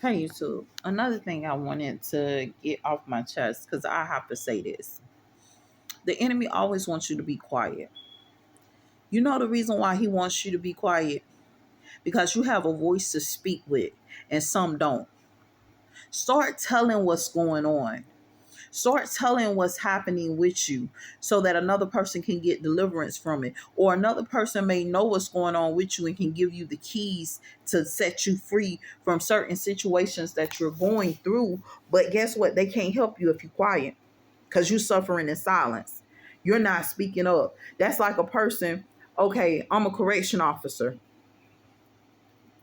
Hey, YouTube. Another thing I wanted to get off my chest, because I have to say this. The enemy always wants you to be quiet. You know the reason why he wants you to be quiet? Because you have a voice to speak with, and some don't. Start telling what's going on. Start telling what's happening with you so that another person can get deliverance from it. Or another person may know what's going on with you and can give you the keys to set you free from certain situations that you're going through. But guess what? They can't help you if you're quiet because you're suffering in silence. You're not speaking up. That's like a person, okay, I'm a correction officer.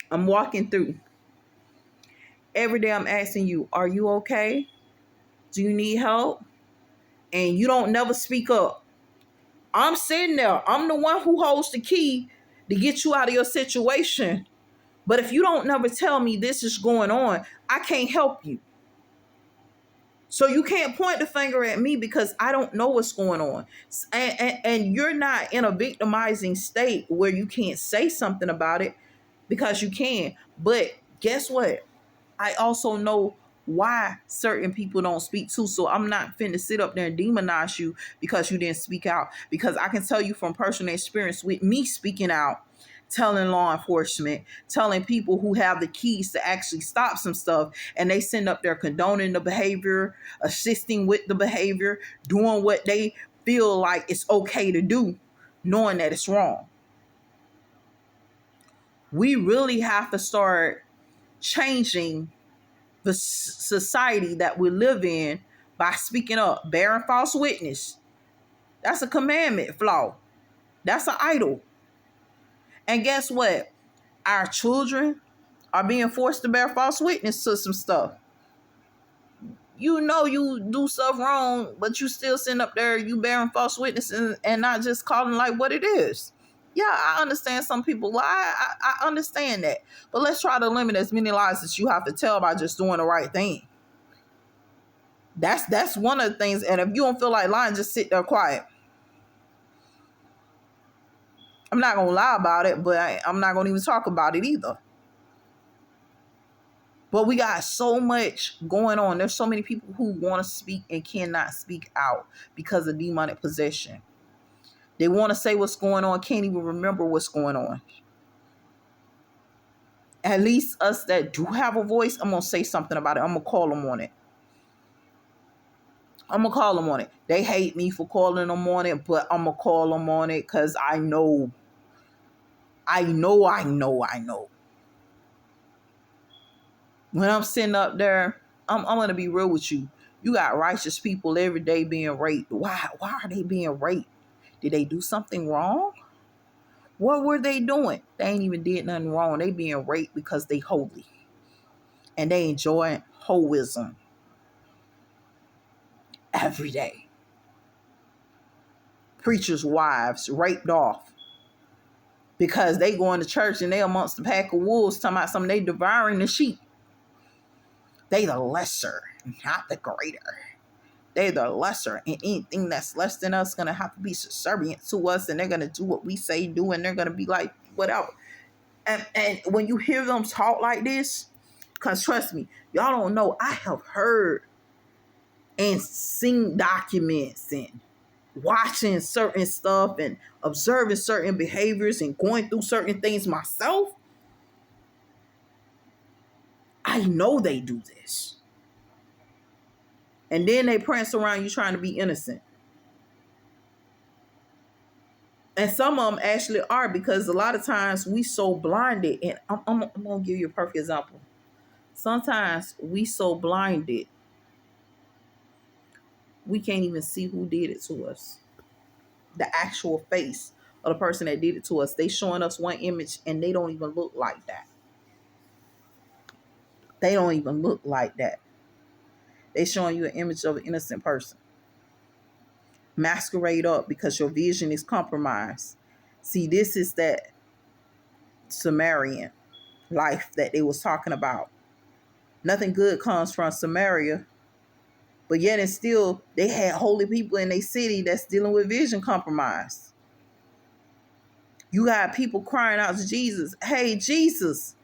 I'm walking through. Every day I'm asking you, are you okay? Do you need help? And you don't never speak up. I'm sitting there. I'm the one who holds the key to get you out of your situation. But if you don't never tell me this is going on, I can't help you. So you can't point the finger at me because I don't know what's going on. And you're not in a victimizing state where you can't say something about it because you can. But guess what? I also know why certain people don't speak too. So I'm not finna sit up there and demonize you because you didn't speak out. Because I can tell you from personal experience with me speaking out, telling law enforcement, telling people who have the keys to actually stop some stuff, and they send up there condoning the behavior, assisting with the behavior, doing what they feel like it's okay to do, knowing that it's wrong. We really have to start changing the society that we live in by speaking up, bearing false witness. That's a commandment flaw. That's an idol. And guess what? Our children are being forced to bear false witness to some stuff. You know you do stuff wrong, but you still sitting up there, you bearing false witness and not just calling like what it is. Yeah, I understand some people lie. I understand that. But let's try to limit as many lies as you have to tell by just doing the right thing. That's one of the things. And if you don't feel like lying, just sit there quiet. I'm not gonna lie about it, but I'm not gonna even talk about it either. But we got so much going on. There's so many people who want to speak and cannot speak out because of demonic possession. They want to say what's going on, can't even remember what's going on. At least us that do have a voice, I'm gonna say something about it. I'm gonna call them on it. I'm gonna call them on it. They hate me for calling them on it, but I'm gonna call them on it because I know. When I'm sitting up there, I'm gonna be real with you. You got righteous people every day being raped. Why are they being raped? Did they do something wrong? What were they doing? They ain't even did nothing wrong. They being raped because they holy. And they enjoy holism every day. Preachers' wives raped off because they going to church and they amongst the pack of wolves talking about something, they devouring the sheep. They the lesser, not the greater. They're the lesser, and anything that's less than us is going to have to be subservient to us, and they're going to do what we say do, and they're going to be like, whatever. And when you hear them talk like this, because trust me, y'all don't know, I have heard and seen documents and watching certain stuff and observing certain behaviors and going through certain things myself. I know they do this. And then they prance around you trying to be innocent. And some of them actually are, because a lot of times we so blinded. And I'm going to give you a perfect example. Sometimes we so blinded, we can't even see who did it to us. The actual face of the person that did it to us. They showing us one image and they don't even look like that. They don't even look like that. They showing you an image of an innocent person. Masquerade up because your vision is compromised. See, this is that Sumerian life that they was talking about. Nothing good comes from Samaria, but yet and still they had holy people in their city that's dealing with vision compromise. You got people crying out to Jesus, hey, Jesus,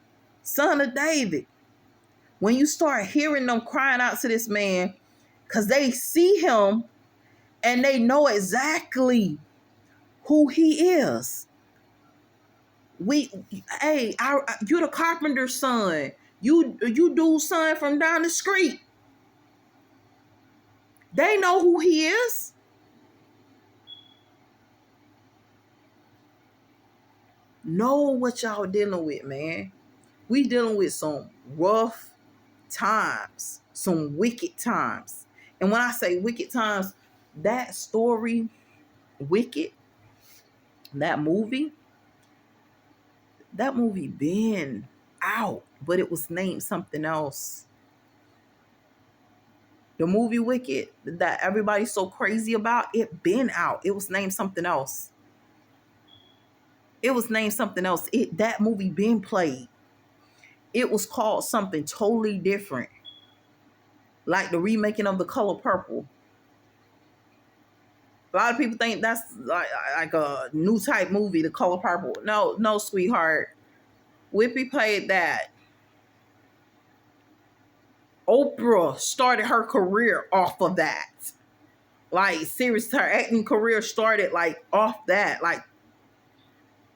son of David, When you start hearing them crying out to this man, because they see him and they know exactly who he is. You're the carpenter's son. You dude's son from down the street. They know who he is. Know what y'all dealing with, man. We dealing with some rough times, some wicked times. And when I say wicked times, that story, Wicked, that movie been out, but it was named something else. The movie Wicked that everybody's so crazy about, it been out. It was named something else. That movie been played. It was called something totally different. Like the remaking of The Color Purple. A lot of people think that's like a new type movie, The Color Purple. No, sweetheart. Whippy played that. Oprah started her career off of that. Like, seriously, her acting career started like off that. Like,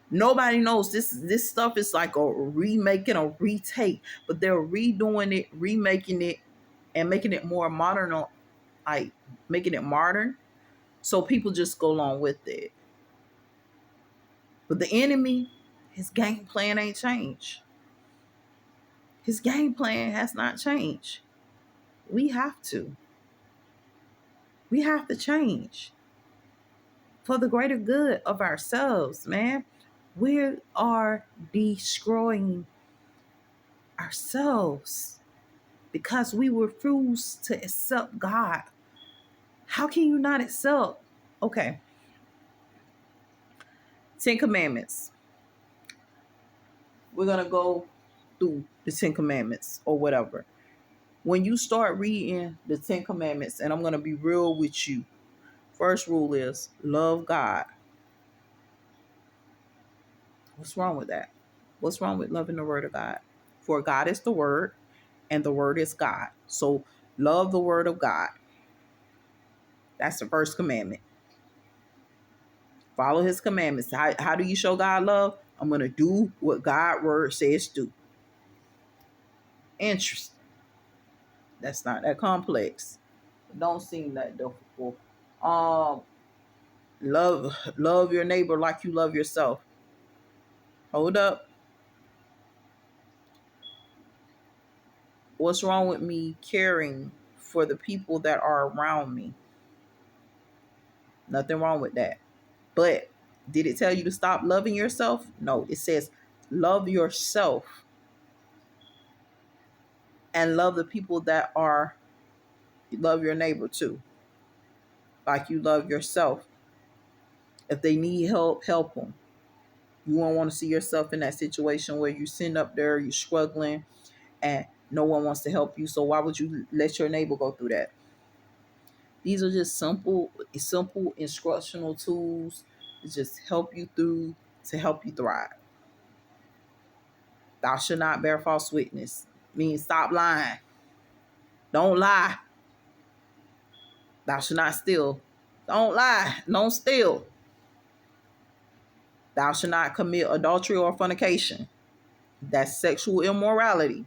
nobody knows this stuff is like a remake and a retake, but they're redoing it, remaking it, and making it more modern, like making it modern. So people just go along with it. But the enemy, his game plan ain't changed. His game plan has not changed. We have to. We have to change for the greater good of ourselves, man. We are destroying ourselves because we refuse to accept God. How can you not accept? Okay. 10 Commandments. We're going to go through the 10 Commandments or whatever. When you start reading the 10 Commandments, and I'm going to be real with you, first rule is love God. What's wrong with that? What's wrong with loving the word of God? For God is the word, and the word is God. So love the word of God. That's the first commandment. Follow his commandments. How do you show God love? I'm going to do what God's word says do. Interesting. That's not that complex. It don't seem that difficult. Love your neighbor like you love yourself. Hold up. What's wrong with me caring for the people that are around me? Nothing wrong with that. But did it tell you to stop loving yourself? No, it says love yourself and love the people that are, love your neighbor too, like you love yourself. If they need help, help them. You won't want to see yourself in that situation where you're sitting up there, you're struggling, and no one wants to help you. So why would you let your neighbor go through that? These are just simple instructional tools to just help you through, to help you thrive. Thou shalt not bear false witness. Means stop lying. Don't lie. Thou shalt not steal. Don't lie. Don't steal. Thou shalt not commit adultery or fornication. That's sexual immorality.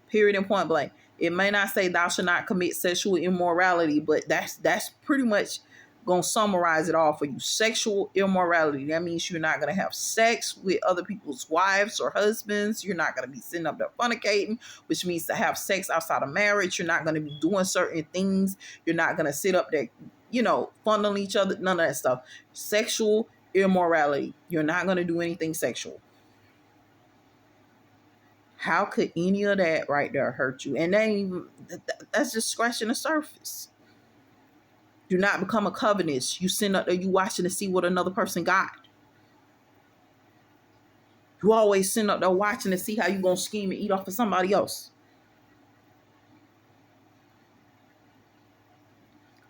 Period and point blank. It may not say thou shalt not commit sexual immorality, but that's pretty much going to summarize it all for you. Sexual immorality. That means you're not going to have sex with other people's wives or husbands. You're not going to be sitting up there fornicating, which means to have sex outside of marriage. You're not going to be doing certain things. You're not going to sit up there, funneling each other. None of that stuff. Sexual immorality. You're not going to do anything sexual. How could any of that right there hurt you? And that's just scratching the surface. Do not become a covetous. You sitting up there, you watching to see what another person got. You always sitting up there watching to see how you gonna scheme and eat off of somebody else.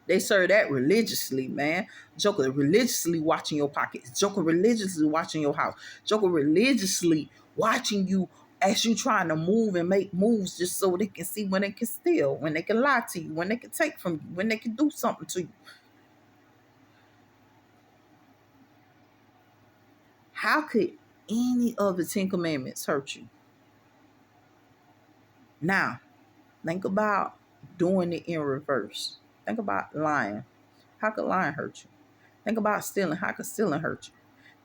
They serve that religiously, man. Joker religiously watching your pockets. Joker religiously watching your house. Joker religiously watching you as you trying to move and make moves just so they can see when they can steal, when they can lie to you, when they can take from you, when they can do something to you. How could any of the 10 commandments hurt you? Now, think about doing it in reverse. Think about lying. How could lying hurt you? Think about stealing. How could stealing hurt you?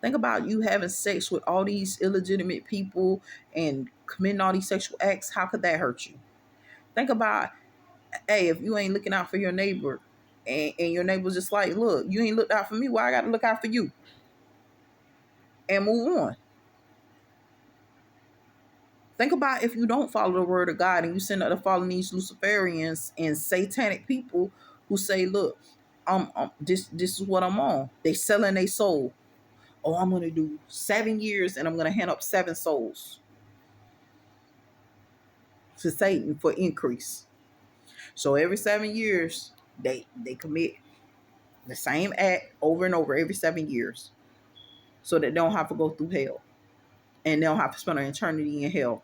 Think about you having sex with all these illegitimate people and committing all these sexual acts. How could that hurt you? Think about, hey, if you ain't looking out for your neighbor and your neighbor's just like, look, you ain't looked out for me. Why I got to look out for you? And move on. Think about if you don't follow the word of God and you send out to following these Luciferians and satanic people who say, look, this is what I'm on. They selling their soul. Oh, I'm going to do 7 years and I'm going to hand up 7 souls to Satan for increase. So every 7 years, they commit the same act over and over every 7 years so that they don't have to go through hell and they don't have to spend an eternity in hell.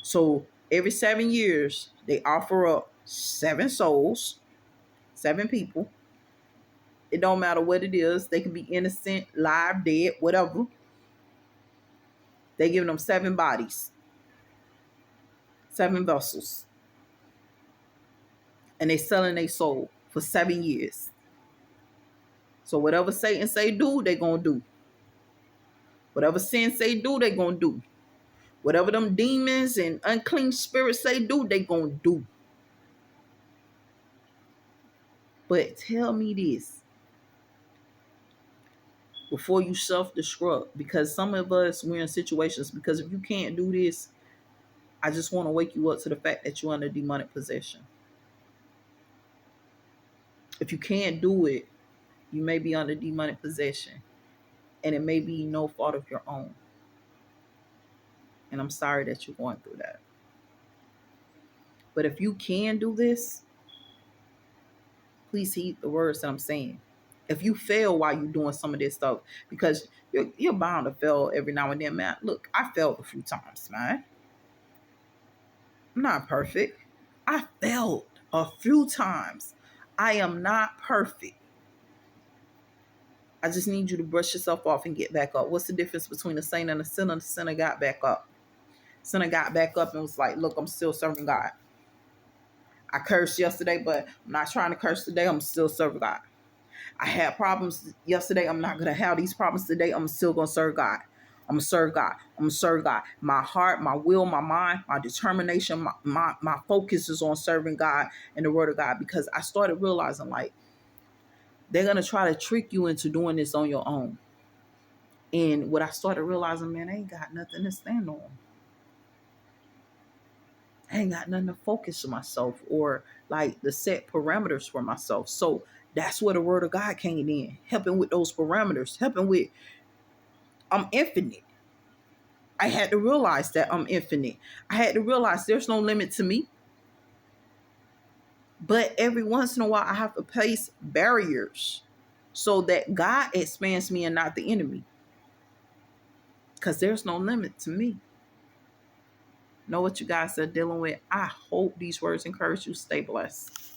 So every 7 years, they offer up 7 souls, 7 people. It don't matter what it is. They can be innocent, live, dead, whatever. They giving them 7 bodies, 7 vessels. And they selling their soul for 7 years. So whatever Satan say do, they gonna do. Whatever sin say do, they gonna do. Whatever them demons and unclean spirits say do, they gonna do. But tell me this before you self-destruct, because some of us, we're in situations, because if you can't do this, I just want to wake you up to the fact that you're under demonic possession. If you can't do it, you may be under demonic possession, and it may be no fault of your own. And I'm sorry that you're going through that. But if you can do this, please heed the words that I'm saying. If you fail while you're doing some of this stuff, because you're bound to fail every now and then, man. Look, I failed a few times, man. I'm not perfect. I failed a few times. I am not perfect. I just need you to brush yourself off and get back up. What's the difference between a saint and a sinner? The sinner got back up. Sinner got back up and was like, look, I'm still serving God. I cursed yesterday, but I'm not trying to curse today. I'm still serving God. I had problems yesterday. I'm not going to have these problems today. I'm still going to serve God. I'm going to serve God. I'm going to serve God. My heart, my will, my mind, my determination, my focus is on serving God and the word of God, because I started realizing, like, they're going to try to trick you into doing this on your own. And what I started realizing, man, I ain't got nothing to stand on. I ain't got nothing to focus on myself or like the set parameters for myself. So that's where the word of God came in, helping with those parameters, helping with, I'm infinite. I had to realize that I'm infinite. I had to realize there's no limit to me. But every once in a while, I have to place barriers so that God expands me and not the enemy. Because there's no limit to me. Know what you guys are dealing with. I hope these words encourage you. Stay blessed.